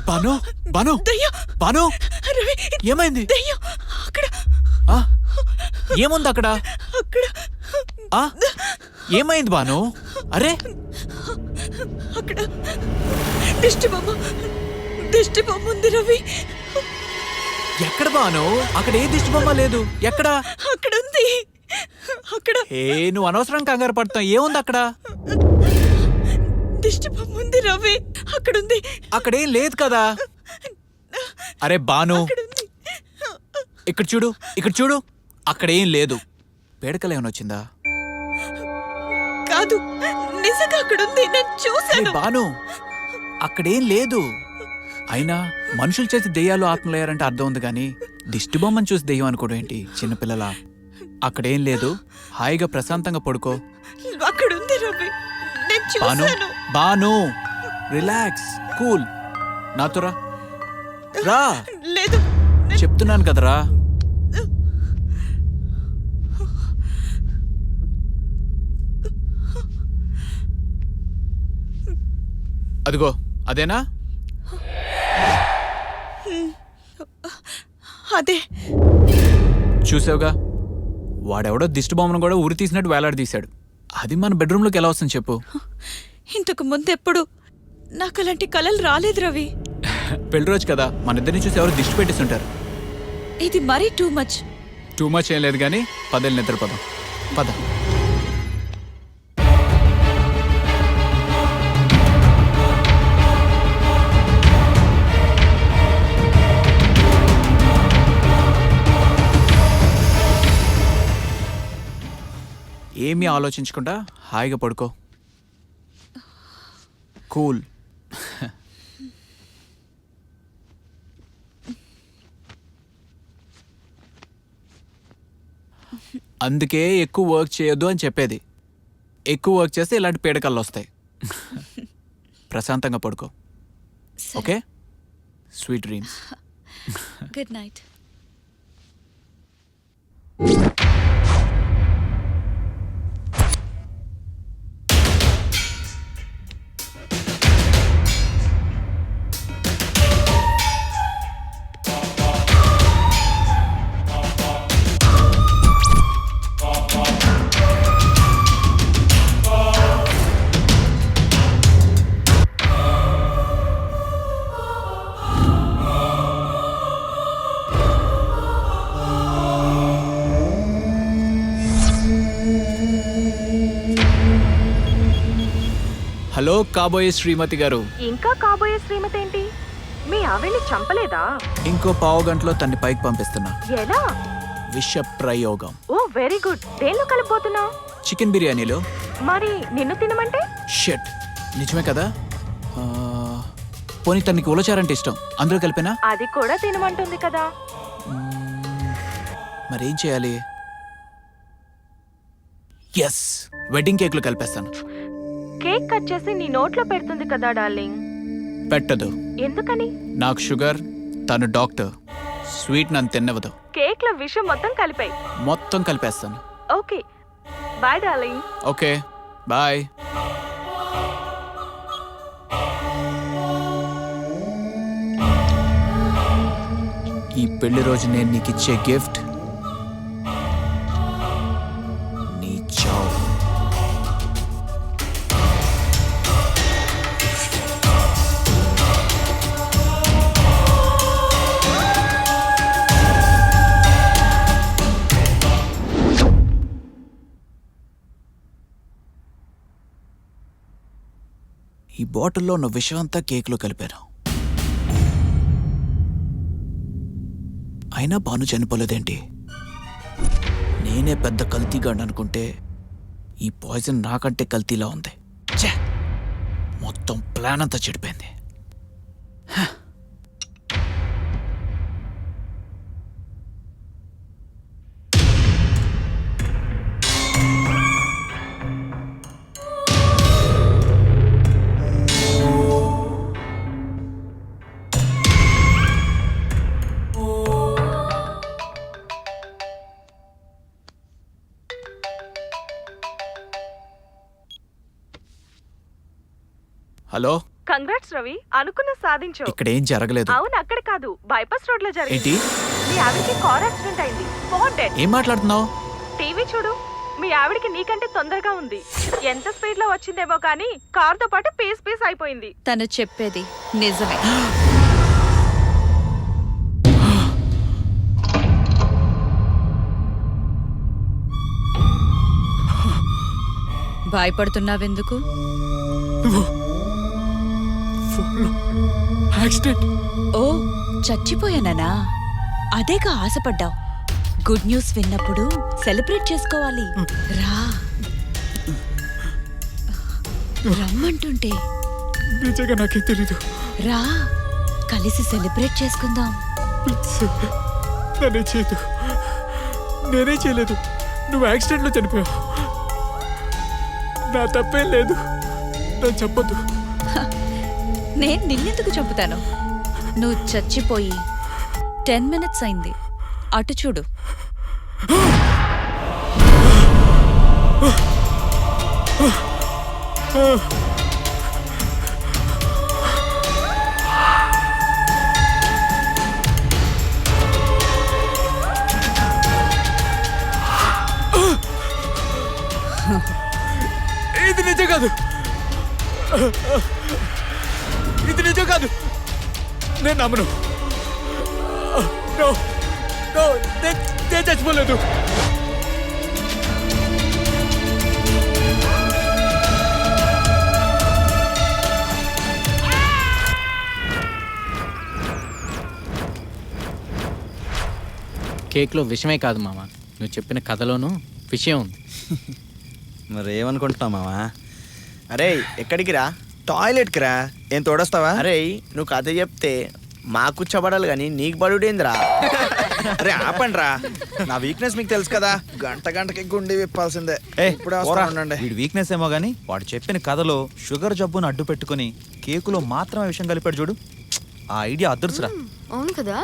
బాను బాను బాను ఏమైంది? ఏముంది అక్కడ? ఏమైంది బాను? అరే అక్కడ దిష్టి బొమ్మ ఉంది రవి. ఎక్కడ బాను? అక్కడ ఏ దిష్టి బొమ్మ లేదు. ఎక్కడ? అక్కడ ఉంది. అక్కడ నువ్వు అనవసరం కంగారు పడతావు. ఏముంది అక్కడ? దిష్టి బొమ్మ ఉంది రవి. అక్కడ ఉంది. అక్కడేం లేదు కదా. అరే బాను, ఇక్కడ చూడు. అక్కడేం లేదు. పేడకలేమని వచ్చిందా? కాదు, నిజంగా అక్కడ ఉంది. నేను చూశాను. బాను, అక్కడేం లేదు. అయినా మనుషులు చేసి దెయ్యాలు ఆత్మలయ్యారంటే అర్థం ఉంది కానీ దిష్టి బొమ్మను చూసి దెయ్యం అనుకోవడం ఏంటి చిన్నపిల్లలా? అక్కడేం లేదు. హాయిగా ప్రశాంతంగా పడుకో. అక్కడ ఉంది రవి. నేను బాను చూశాను. Banu, relax, cool. నాతో రా. లేదు, చెప్తున్నాను కదరా. అదిగో అదేనా? అదే. చూసావుగా, వాడెవడో దిష్టి బొమ్మను కూడా ఉరి తీసినట్టు వేలాడదీశాడు. అది మన బెడ్రూమ్లోకి ఎలా వస్తుంది చెప్పు? ఇంతకు ముందు ఎప్పుడు నాకు అలాంటి కలలు రాలేదు రవి. పెళ్లి రోజు కదా, మన ఇద్దరిని చూసి ఎవరు దిష్టి పెట్టిస్తుంటారు. ఇది మరీ టూ మచ్. టూ మచ్ ఏం లేదు కానీ పదేళ్ళు నిద్రపోదాం. పద. ఏమీ ఆలోచించకుండా హాయిగా పడుకో. కూల్. అందుకే ఎక్కువ వర్క్ చేయొద్దు అని చెప్పేది. ఎక్కువ వర్క్ చేస్తే ఇలాంటి పీడకలు వస్తాయి. ప్రశాంతంగా పడుకో. Okay? Sweet dreams. Good night. Hello కాబోయే శ్రీమతి గారు. ఇంకా కాబోయే శ్రీమతి ఏంటి? మీ ఆవిడ్ని చంపలేదా? ఇంకో పావు గంటలో తన్ని పైకి పంపిస్తున్నా. ఎలా? విష ప్రయోగం. ఓ వెరీ గుడ్. దేనిలో కలిపోతున్నావు? చికెన్ బిర్యానీలో. మరి నిన్ను తినమంటే? షట్, నిజమే కదా. పోనీ తనకి ఉలచారంటే ఇష్టం, అందులో కలిపినా? అది కూడా తినమంటుంది కదా. మరేం చేయాలి? ఎస్, వెడ్డింగ్ కేక్లో కలిపేస్తాను. కేక్ కట్ చేసి నీ నోట్లో పెడుతుంది కదా డార్లింగ్. పెట్టదు. ఎందుకని? నాకు షుగర్, తను డాక్టర్. స్వీట్ నన్ను తిన్నవదు. కేక్ లో విషయం మొత్తం కలిపాయి. మొత్తం కలిపేస్తాను. Okay bye darling. Okay bye. ఈ పెళ్లి రోజు నేను నీకు ఇచ్చే గిఫ్ట్ నీ చావు. ఈ బాటిల్లో ఉన్న విషం అంతా కేక్లో కలిపాను. అయినా బాను చనిపోలేదేంటి? నేనే పెద్ద కల్తీగాడు అనుకుంటే ఈ పాయిజన్ నాకంటే కల్తీలా ఉంది. ఛే, మొత్తం ప్లాన్ అంతా చెడిపోయింది. హలో, కంగ్రాట్స్ రవి, అనుకున్న సాధించు. ఇక్కడ ఏం జరగలేదు. అవును, అక్కడ కాదు, బైపాస్ రోడ్ లో ఏంటి? జరిగింది. మీ ఆవిడకి కార్ యాక్సిడెంట్ అయింది. Spot dead. ఏం మాట్లాడుతున్నావు? టీవీ చూడు, మీ ఆవిడకి నీకంటే తొందరగా ఉంది. ఎంత స్పీడ్ లో వచ్చిందేమో కానీ కార్ తో పాటు పీస్ పీస్ అయిపోయింది. తను చెప్పేది నిజమే. భయపడుతున్నావెందుకు? యాక్సిడెంట్. ఓ, చచ్చిపోయానా? అదేగా ఆశపడ్డావు. గుడ్ న్యూస్ విన్నప్పుడు సెలబ్రేట్ చేసుకోవాలి. రా, రమ్మంటుంటే నిజంగా నాకేం తెలీదు. రా, కలిసి సెలబ్రేట్ చేసుకుందాం. నేనే చేయదు, నేనే చేయలేదు. నువ్వు యాక్సిడెంట్లో చనిపోయావు. నా తప్పేం లేదు. నన్ను చెప్పొద్దు. నేను నిన్నెందుకు చంపుతాను? నువ్వు చచ్చిపోయి 10 minutes అయింది. అటు చూడు. ఇది నిజం కాదు, ఇది నిజం కాదు. నేను నమ్మను. నేను చచ్చిపోలేదు. కేక్లో విషమే కాదు మామ, నువ్వు చెప్పిన కథలోనూ విషయం ఉంది. మరి ఏమనుకుంటున్నావు మావా? అరే ఎక్కడికి రా? టాయిలెట్కి రా. ఏం తోడొస్తావా? అరే నువ్వు కథ చెప్తే మాకు చబడాలి కానీ నీకు బడుడేందిరా? అరే ఆపండి రా, నా వీక్నెస్ మీకు తెలుసు కదా. గంటకి గుండె విప్పాల్సిందే. ఇప్పుడు ఉండండి. వీడి వీక్నెస్ ఏమో గానీ వాడు చెప్పిన కథలో షుగర్ జబ్బును అడ్డు పెట్టుకుని కేకులో మాత్రమే విషయం కలిపాడు చూడు. ఆ ఐడియా అదృశ్రా. అవును కదా.